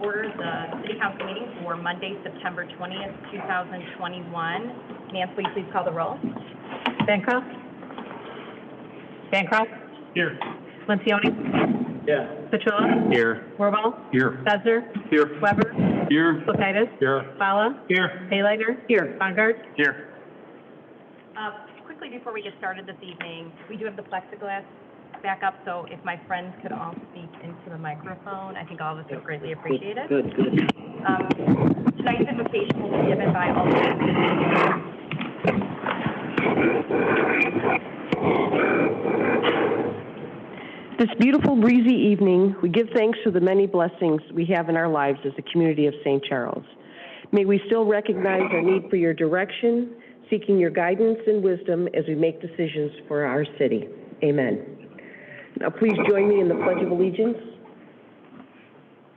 order the City Council meeting for Monday, September 20th, 2021. Nancy, will you please call the roll? Bancroft? Here. Lencioni? Yeah. Petrillo? Here. Wirball? Here. Besser? Here. Weber? Here. Kulkaitis? Here. Fala? Here. Haylager? Here. Bongard? Here. Quickly before we get started this evening, we do have the plexiglass back up, so if my friends could all speak into the microphone, I think all of us would greatly appreciate it. Good. Tonight's invocation will be given by Alderman. This beautiful breezy evening, we give thanks for the many blessings we have in our lives as a community of St. Charles. May we still recognize our need for your direction, seeking your guidance and wisdom as we make decisions for our city. Amen. Now please join me in the Pledge of Allegiance.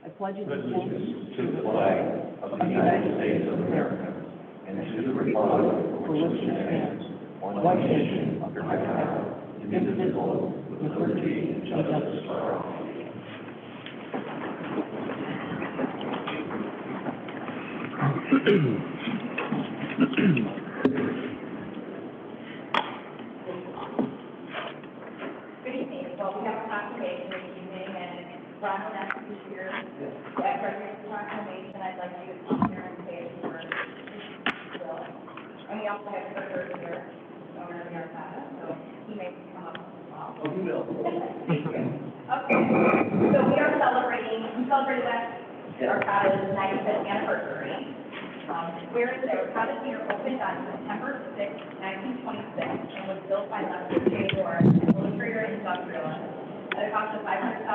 I pledge allegiance to the flag of the United States of America and to the republic for which it stands, one nation under God, indivisible, with liberty and justice for all. Good evening. Well, we have a proclamation this evening, and Ron Onesti is here. After I read the proclamation, I'd like you to come here and say a word. And we also have Kurt here, owner of the Arcata, so he may come up as well. Oh, you will. Thank you. Okay. So we celebrated the Arcata's 95th anniversary. Whereas the Arcata Theater opened on September 6, 1926, and was built by Lester J. Dorr, an illustrator and industrialist, at a cost of $500,000.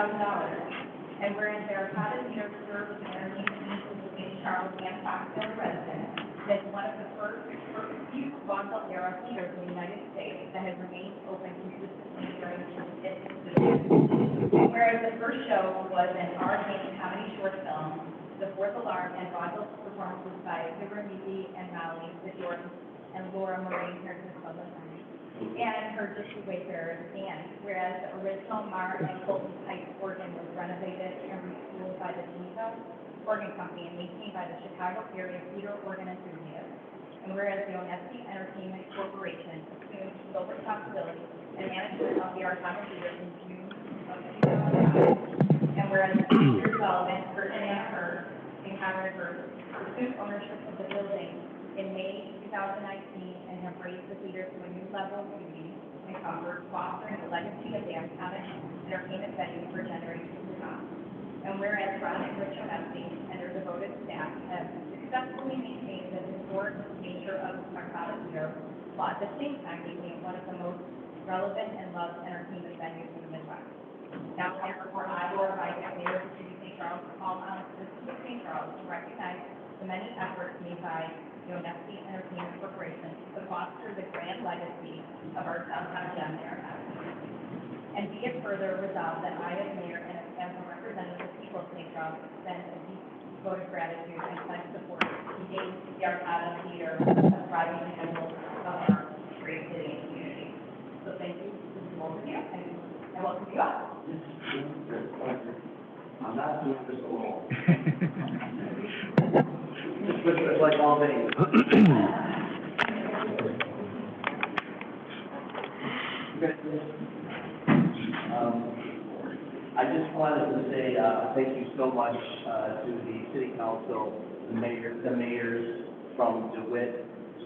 And whereas the Arcata Theater served as an entertainment means to the St. Charles and Foxville residents, it is one of the first few vaudeville-era theaters in the United States that has remained open consistently during its existence. Whereas the first show was an R-rated comedy short film, The Fourth Alarm, and vaudeville performances by Fibber Mealy and Molly, the Jordans, and Laura Marie, Heritage Public and her Gypsy Wayfarers. And whereas the original Mar and Colton Heights organ was renovated and retooled by the Geneva Organ Company and maintained by the Chicago Area Theater Organ Enthusiasts. And whereas the Onesti Entertainment Corporation assumed sole responsibility and management of the Arcata Theater in June of 2005. And whereas Peter Sullivan, Ferdinand Hurd, and Conrad Hurd assumed ownership of the building in May 2019 and have raised the theater to a new level of beauty and comfort, fostering the legacy of the iconic entertainment venue for generations to come. And whereas Ron and Rich Onesti and their devoted staff have successfully maintained the historic nature of the Arcata Theater, while at the same time making it one of the most relevant and loved entertainment venues in the Midwest. Now, therefore, I will invite the Mayor of the City of St. Charles to call on the City of St. Charles to recognize the many efforts made by the Onesti Entertainment Corporation to foster the grand legacy of our downtown gem there. And be it further resolved that I, as Mayor and as a representative of the people of St. Charles, extend a deep vote of gratitude and pledge support to gain the Arcata Theater, a thriving symbol of our great city and community. So thank you to both of you, and I welcome you all. I'm not doing this alone. It's like all day. I just wanted to say thank you so much to the City Council, the mayors from DeWitt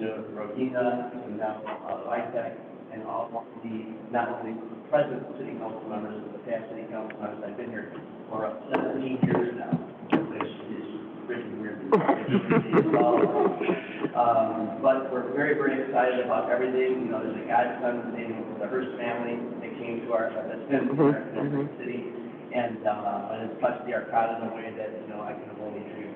to Rodina to now Vitek, and all of the, not only the present City Council members, but the past City Council members. I've been here for 17 years now, which is pretty weird. But we're very, very excited about everything. You know, there's a godson named the Hearst family that came to our, that's been in our city, and it's touched the Arcata in a way that, you know, I can only dream.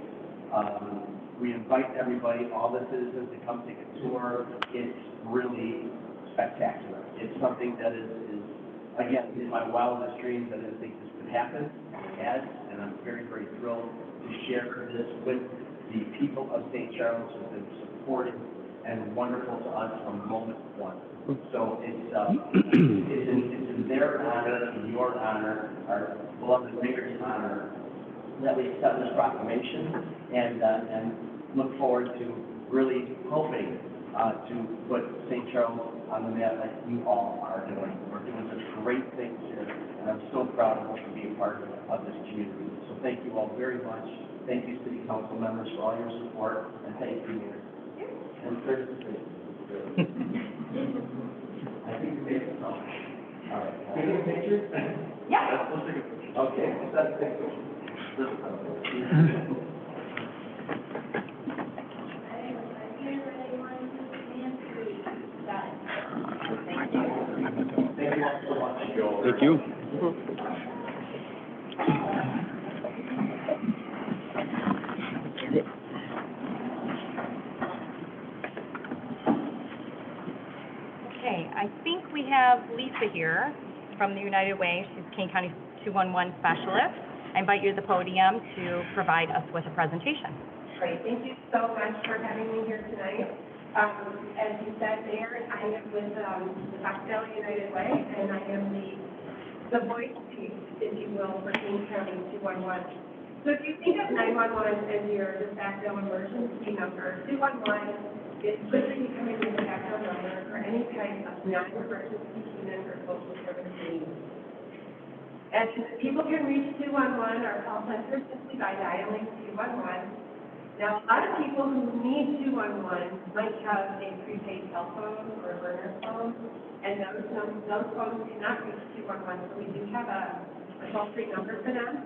We invite everybody, all the citizens, to come take a tour. It's really spectacular. It's something that is again, in my wildest dreams, I didn't think this could happen. It has, and I'm very, very thrilled to share this with the people of St. Charles who have been supportive and wonderful to us from moment one. So it's in their honor, in your honor, our beloved mayor's honor, that we accept this proclamation and look forward to really hoping to put St. Charles on the map like you all are doing. We're doing such great things here, and I'm so proud of to be a part of this community. So thank you all very much. Thank you, City Council members, for all your support, and thank you, Mayor. And Curtis, I think you made it. All right. Taking a picture? Yeah. Let's take a picture. Okay, let's have a picture. Thank you all so much. Thank you. Okay, I think we have Lisa here from the United Way. She's Kane County 211 specialist. I invite you to the podium to provide us with a presentation. Great, thank you so much for having me here tonight. As you said, Mayor, I am with the Fox Valley United Way, and I am the voice piece, if you will, for Kane County 211. So if you think of 911 as your de facto emergency number, 211 is quickly becoming the de facto number for any type of non-emergency human or social service needs. And people can reach 211, our call center, simply by dialing 211. Now, a lot of people who need 211 might have a prepaid cell phone or a burner phone, and those phones cannot reach 211, so we do have a toll-free number for them.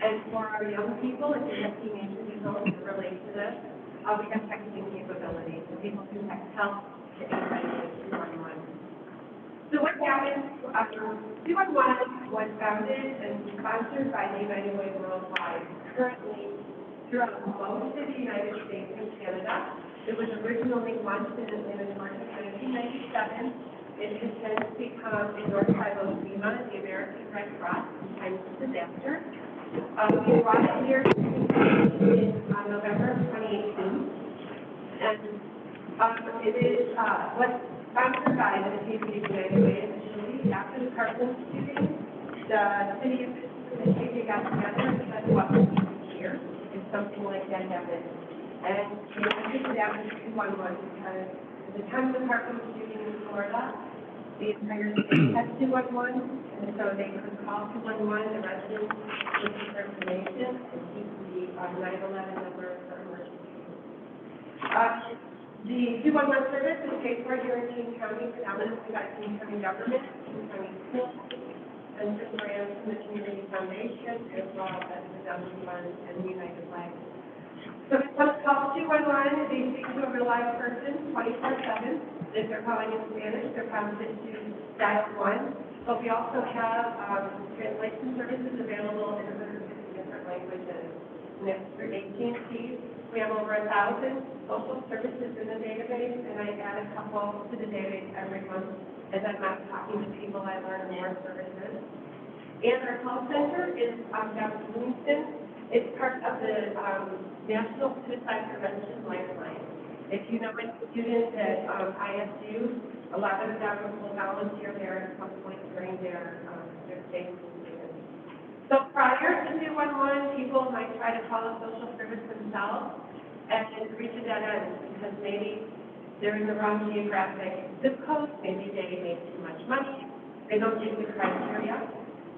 And for our young people, if you have teenagers at home who relate to this, we have texting capabilities, so people can text help to 898-211. So what happened, 211 was founded and sponsored by the United Way Worldwide. Currently, throughout most of the United States and Canada. It was originally launched in Atlanta, Georgia, in 1997. It has since become endorsed by both FEMA, the American Red Cross, in times of disaster. We brought it here in November of 2018. And it is what's sponsored by the City of United Way initially. After the Parkland shooting, the city officials and the city got together and said, what we need here if something like that happened. And the answer to that was 211, because at the time of the Parkland shooting in Florida, the entire state had 211, and so they could call 211, the residents with their information, and keep the 911 number for emergency. The 211 service is paid for here in King County, predominantly by King County government, King County schools, and some grants from the Community Foundation, as well as the Dungeon Fund and the United Way. So when someone calls 211, they speak to a real live person 24/7. If they're calling in Spanish, they're prompted to dial 1. But we also have translation services available in 150 different languages. Next, through AT&T, we have over 1,000 social services in the database, and I add a couple to the database every month. As I'm out talking to people, I learn more services. And our call center is down in Bloomington. It's part of the National Suicide Prevention Lifeline. If you know any students at ISU, a lot of them will volunteer there at some point during their stay in students. So prior to 211, people might try to call a social service themselves and reach a dead end because maybe they're in the wrong geographic zip code, maybe they make too much money, they don't meet the criteria.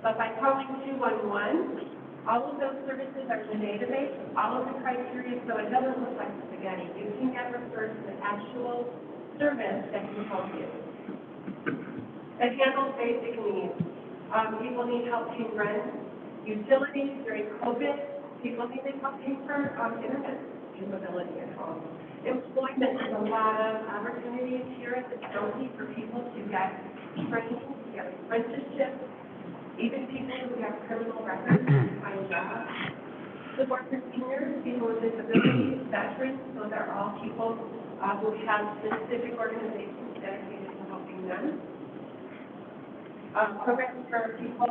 But by calling 211, all of those services are in the database, all of the criteria, so it doesn't look like spaghetti. You can get referred to the actual service that can help you. It handles basic needs. People need help paying rent, utilities during COVID. People need help paying for internet capability at home. Employment, there's a lot of opportunities here at the county for people to get training, to get apprenticeships, even people who have criminal records to find jobs. Support for seniors, people with disabilities, veterans, those are all people who have specific organizations dedicated to helping them. Programs for people,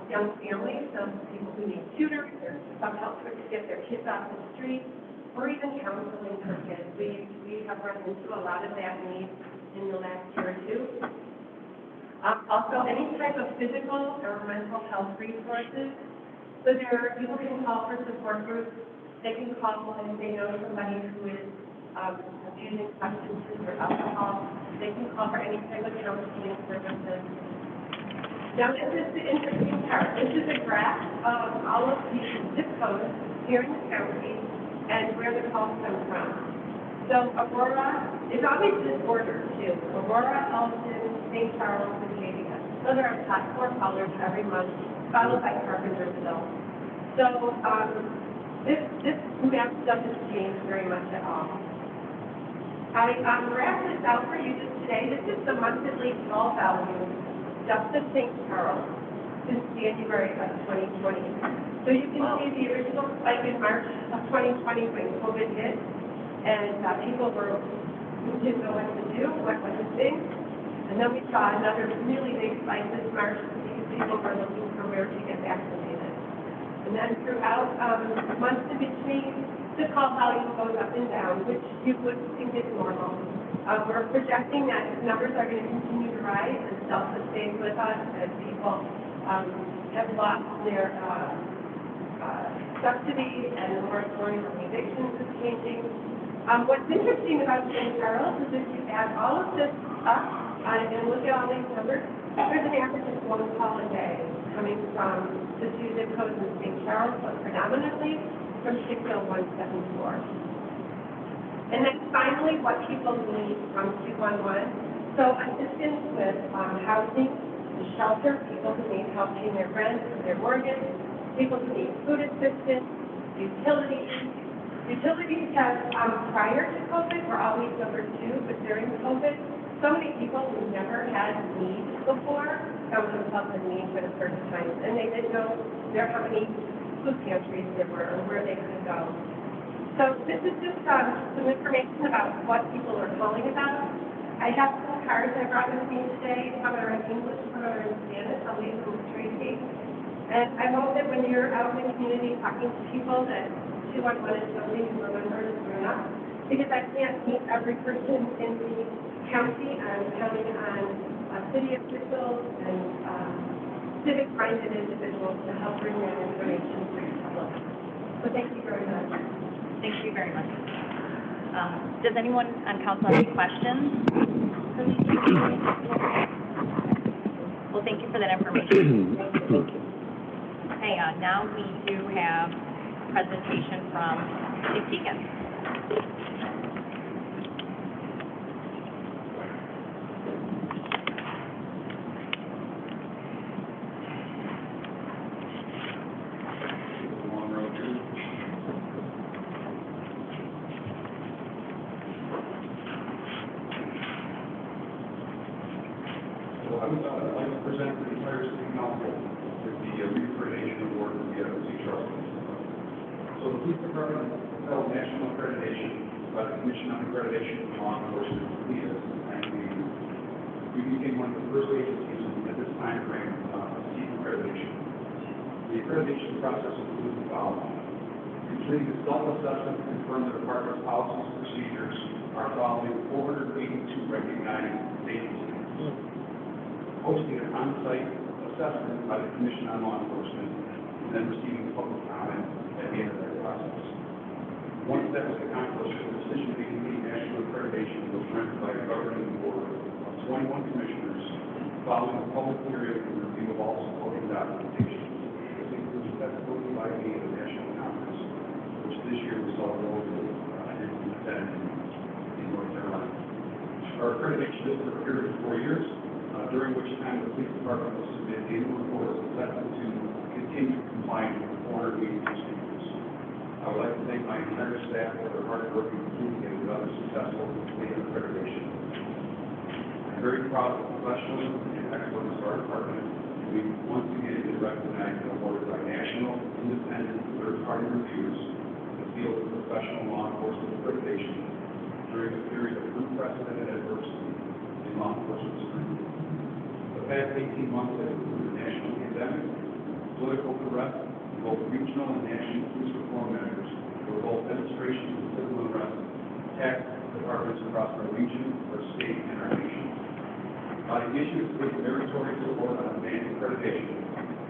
young families, some people who need tutors, or some help to get their kids off the street, or even counseling for kids. We have run into a lot of that need in the last year or two. Also, any type of physical or mental health resources. So people can call for support groups. They can call when they know somebody who is abusing substances or alcohol. They can call for any type of counseling services. Now, this is the interesting part. This is a graph of all of the zip codes here in the county and where the calls come from. So Aurora is always this order too. Aurora, Alton, St. Charles, and Acadia. Those are our top 4 callers every month, followed by Carpentersville. So this map doesn't change very much at all. I graphed this out for you just today. This is the monthly call value just of St. Charles since January of 2020. So you can see the original spike in March of 2020 when COVID hit, and people didn't know what to do, what to think. And then we saw another really big spike this March because people were looking for where to get vaccinated. And then throughout months in between, the call volume goes up and down, which you would think is normal. We're projecting that numbers are going to continue to rise and self-sustain with us as people have lost their subsidies and the moratorium of evictions is changing. What's interesting about St. Charles is if you add all of this up and look at all these numbers, there's an average of 1 call a day coming from the 2 zip codes in St. Charles, but predominantly from 60174. And then finally, what people need from 211. So assistance with housing, and shelter, people who need help paying their rent or their mortgage, people who need food assistance, utilities. Utilities have, prior to COVID, were always number 2, but during COVID, so many people who never had needs before found themselves in need for the first time, and they didn't know how many food pantries there were or where they could go. So this is just some information about what people are calling about. I have some cards I brought with me today. Some are in English, some are in Spanish. I'll leave them with Tracy. And I hope that when you're out in the community talking to people that 211 is something you remember to bring up. Because I can't meet every person in the county. I'm counting on city officials and civic-minded individuals to help bring that information to the public. So thank you very much. Thank you very much. Does anyone on council have any questions? Well, thank you for that information. Thank you. Okay, now we do have a presentation from Chief Deacon. I'd like to present to the entire city council with the Accreditation Award that we have at St.Charles. So the police department held national accreditation by the Commission on Accreditation for Law Enforcement in 1980. We became one of the first agencies at this time frame to seek accreditation. The accreditation process includes the following: completing a self-assessment to confirm the department's policies and procedures are following 482 recognized agencies. Hosting an on-site assessment by the Commission on Law Enforcement, and then receiving public comment at the end of that process. Once that was accomplished, the decision to complete national accreditation was rendered by a governing board of 21 commissioners following a public hearing and review of all supporting documentation. This includes testimony by me at the National Conference, which this year was held locally in North Carolina. Our accreditation is for a period of 4 years. During which time the police department will submit annual reports attesting to continued compliance with 482 standards. I would like to thank my entire staff for their hard work in completing and another successful state accreditation. I'm very proud of the professionalism and excellence of our department. We once again been recognized and awarded by national, independent, third-party reviewers in the field of professional law enforcement accreditation during a period of unprecedented adversity in law enforcement scrutiny. The past 18 months have included national pandemic, political unrest, and both regional and national police reform measures for both demonstrations and civil unrest attacked departments across our region, our state, and our nation. By the issue of state meritorious award on advanced accreditation,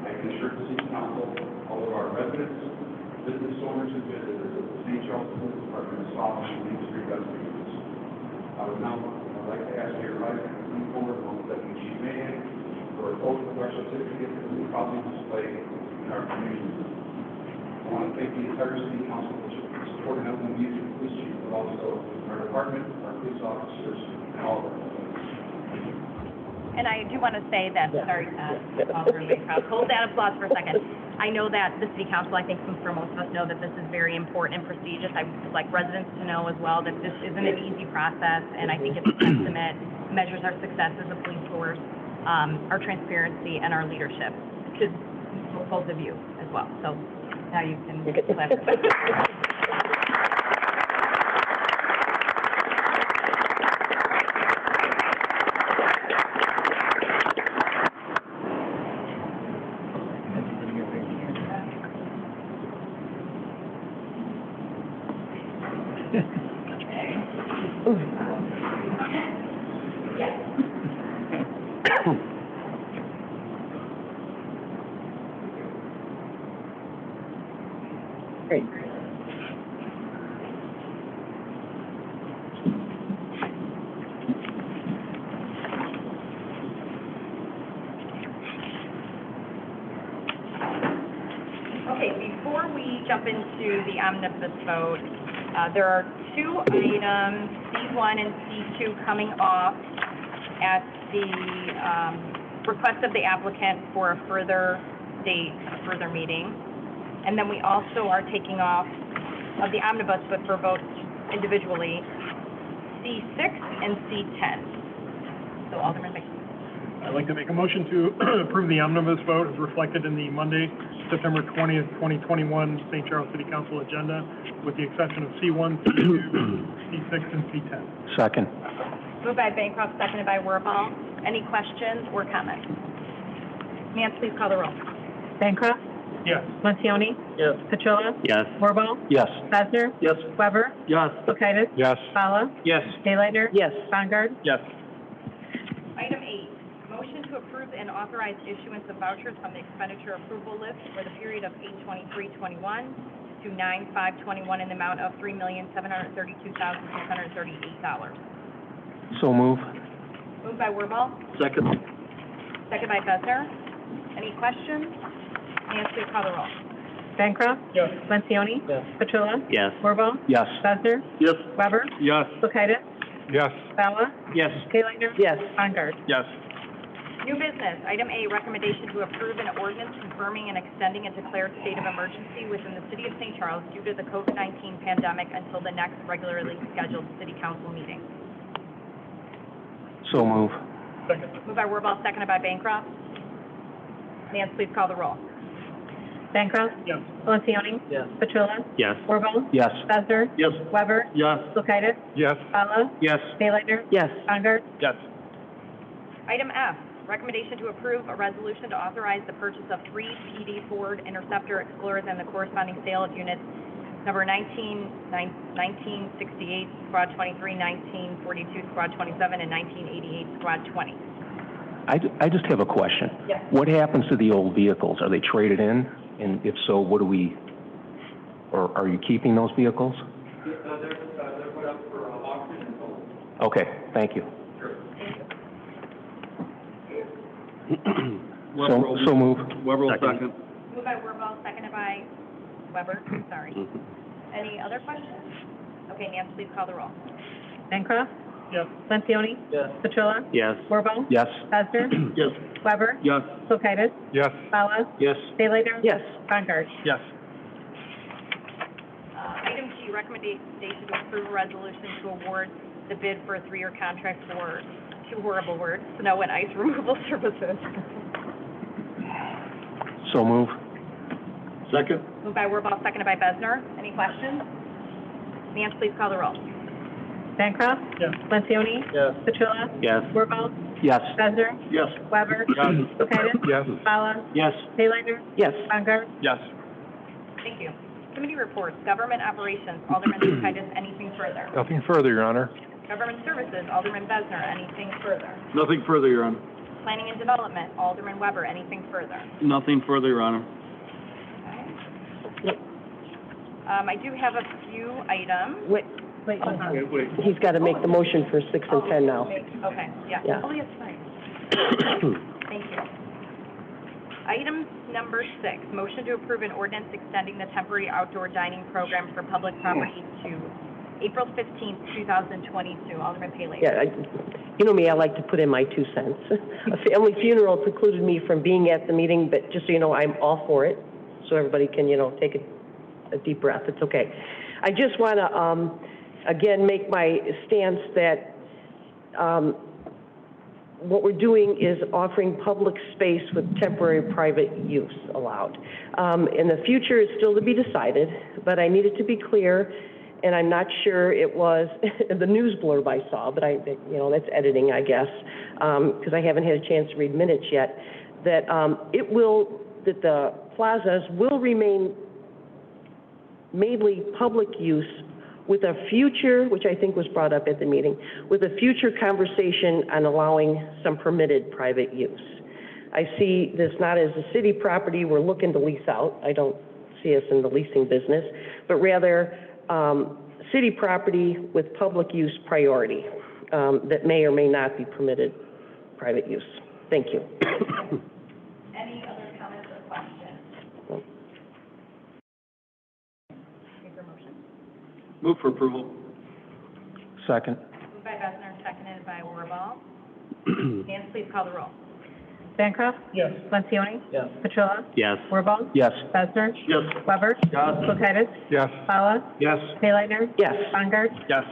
I can assure the City Council, all of our business owners and visitors of the St. Charles Police Department of Solid and Main Street residents. I would now like to ask Mayor Rice to come forward along with Deputy Chief Mahan for a photo of our certificate that will probably display in our community. I want to thank the entire city council for supporting not only the police chief, but also our department, our police officers, and all of our employees. And I do want to say that, sorry, Alderman Bancroft, hold that applause for a second. I know that the city council, I think for most of us know that this is very important and prestigious. I would like residents to know as well that this isn't an easy process, and I think it's a testament, measures our success as a police force, our transparency, and our leadership to both of you as well. So now you can clap. Great. Okay, before we jump into the omnibus vote, there are two items, C1 and C2, coming off at the request of the applicant for a further date, a further meeting. And then we also are taking off of the omnibus, but for votes individually, C6 and C10. So Alderman McKee. I'd like to make a motion to approve the omnibus vote as reflected in the Monday, September 20th, 2021 St. Charles City Council agenda, with the exception of C1, C2, C6, and C10. Second. Moved by Bancroft, seconded by Wirball. Any questions or comments? Nance, please call the roll. Bancroft? Yes. Montioni? Yes. Petrillo? Yes. Wirball? Yes. Besner? Yes. Weber? Yes. Kulkaitis? Yes. Fala? Yes. Haylander? Yes. Bongard? Yes. Item 8, motion to approve and authorize issuance of vouchers from the expenditure approval list for the period of 8/23/21 to 9/5/21 in the amount of $3,732,638. So move. Moved by Wirball, Second. second by Besner. Any questions? Nancy, please call the roll. Bancroft? Yes. Montioni? Yes. Petrillo? Yes. Wirball? Yes. Besner? Yes. Weber? Yes. Kulkaitis? Yes. Fala? Yes. Haylander? Yes. Bongard? Yes. New business, item A, recommendation to approve an ordinance confirming and extending a declared state of emergency within the city of St. Charles due to the COVID-19 pandemic until the next regularly scheduled city council meeting. So move. Second. Moved by Wirball, seconded by Bancroft. Nance, please call the roll. Bancroft? Yes. Montioni? Yes. Petrillo? Yes. Wirball? Yes. Besner? Yes. Weber? Yes. Kulkaitis? Yes. Fala? Yes. Haylander? Yes. Bongard? Yes. Item F, recommendation to approve a resolution to authorize the purchase of 3 PD Ford Interceptor Explorers and the corresponding sale of units number 1968 Squad 23, 1942 Squad 27, and 1988 Squad 20. I just have a question. Yes. What happens to the old vehicles? Are they traded in? And if so, what do we, or are you keeping those vehicles? They're put up for auction and sold. Okay, thank you. So move. Weber will second. Moved by Wirball, seconded by Weber, sorry. Any other questions? Okay, Nancy, please call the roll. Bancroft? Yes. Montioni? Yes. Petrillo? Yes. Wirball? Yes. Besner? Yes. Weber? Yes. Kulkaitis? Yes. Fala? Yes. Haylander? Yes. Bongard? Yes. Item G, recommendation to approve a resolution to award the bid for a 3-year contract for, two horrible words, snow and ice removal services. So move. Second. Moved by Wirball, seconded by Besner. Any questions? Nance, please call the roll. Bancroft? Yes. Montioni? Yes. Petrillo? Yes. Wirball? Yes. Besner? Yes. Weber? Yes. Kulkaitis? Yes. Fala? Yes. Haylander? Yes. Bongard? Yes. Thank you. Committee reports, government operations, Alderman Kulkaitis, anything further? Nothing further, Your Honor. Government services, Alderman Besner, anything further? Nothing further, Your Honor. Planning and development, Alderman Weber, anything further? Nothing further, Your Honor. I do have a few items. Wait, he's got to make the motion for 6 and 10 now. Okay, yeah. Yeah. Oh, yes, fine. Thank you. Item number 6, motion to approve an ordinance extending the temporary outdoor dining program for public property to April 15th, 2022. Alderman Paylor. Yeah, you know me, I like to put in my 2 cents. A family funeral precluded me from being at the meeting, but just so you know, I'm all for it, so everybody can, take a deep breath. It's okay. I just want to, again, make my stance that what we're doing is offering public space with temporary private use allowed. In the future, it's still to be decided, but I need it to be clear, and I'm not sure it was the news blurb I saw, but that's editing, I guess, because I haven't had a chance to read minutes yet, that that the plazas will remain mainly public use with a future, which I think was brought up at the meeting, with a future conversation on allowing some permitted private use. I see this not as a city property we're looking to lease out. I don't see us in the leasing business, but rather city property with public use priority that may or may not be permitted private use. Thank you. Any other comments or questions? Move for approval. Second. Moved by Bessner, seconded by Wirball. Nancy, please call the roll. Bancroft? Yes. Lencioni? Yes. Petrola? Yes. Wirball? Yes. Besser? Yes. Weber? Yes. Kulturitis? Yes. Fala? Yes. Paylighter? Yes. Bongard? Yes.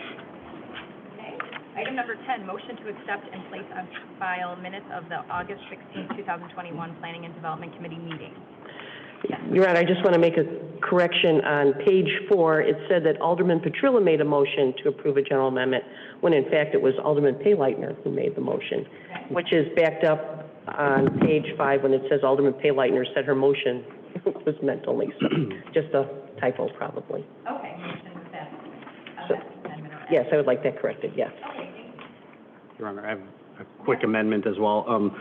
Okay. Item number 10, motion to accept and place on file minutes of the August 16, 2021 Planning and Development Committee meeting. Your Honor, I just want to make a correction on page 4. It said that Alderman Petrilla made a motion to approve a general amendment, when in fact it was Alderman Payleitner who made the motion, which is backed up on page 5 when it says Alderman Payleitner said her motion was meant only, so just a typo probably. Okay, motion with that. So, Amendment. yes, I would like that corrected, yes. Okay, thank you. Your Honor, I have a quick amendment as well.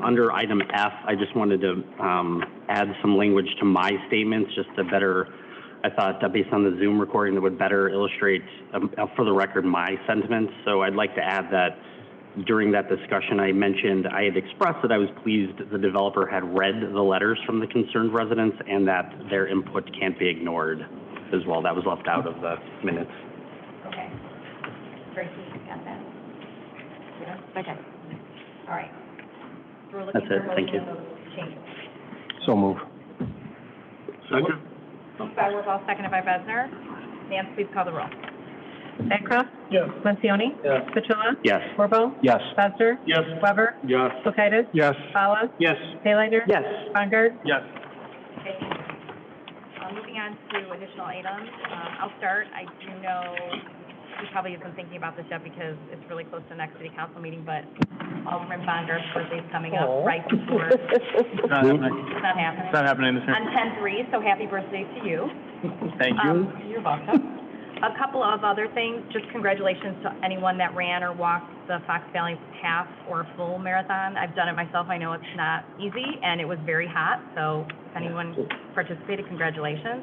Under item F, I just wanted to add some language to my statements, just to better, I thought, based on the Zoom recording, that would better illustrate, for the record, my sentiments. So I'd like to add that during that discussion, I mentioned, I had expressed that I was pleased that the developer had read the letters from the concerned residents and that their input can't be ignored as well. That was left out of the minutes. Okay. Tracy, you got that? Yeah? Okay. All right. So we're looking That's it. for a Thank motion you. of those changes. So move. Second. Moved by Wirball, seconded by Besner. Nancy, please call the roll. Bancroft? Yes. Lencioni? Yes. Petrola? Yes. Wirball? Yes. Besser? Yes. Weber? Yes. Kulturitis? Yes. Fala? Yes. Paylighter? Yes. Bongard? Yes. Okay. Moving on to additional items. I'll start. I do know you probably have been thinking about this yet because it's really close to the next city council meeting, but Alderman Bongard's birthday is coming up right before. It's Not happening. not happening. It's not happening this year. On 10/3, so happy birthday to you. Thank you. You're welcome. A couple of other things, just congratulations to anyone that ran or walked the Fox Valley half or full marathon. I've done it myself. I know it's not easy, and it was very hot, so if anyone participated, congratulations.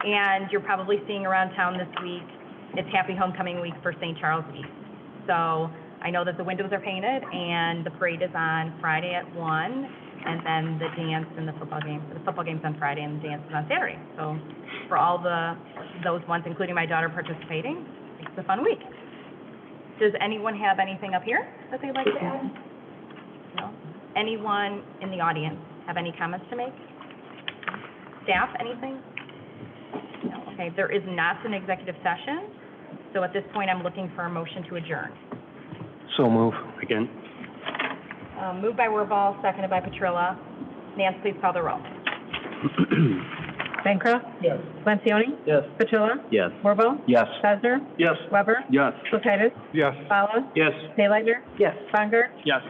And you're probably seeing around town this week, it's Happy Homecoming Week for St.Charles East. So I know that the windows are painted, and the parade is on Friday at 1, and then the dance and the football game. The football game's on Friday, and the dance is on Saturday. So for all those ones, including my daughter participating, it's a fun week. Does anyone have anything up here that they'd like to add? No? Anyone in the audience have any comments to make? Staff, anything? No. Okay, there is not an executive session, so at this point, I'm looking for a motion to adjourn. So move. Again. Moved by Wirball, seconded by Petrilla. Nancy, please call the roll. Bancroft? Yes. Lencioni? Yes. Petrola? Yes. Wirball? Yes. Besser? Yes. Weber? Yes. Kulturitis? Yes. Fala? Yes. Paylighter? Yes. Bongard? Yes.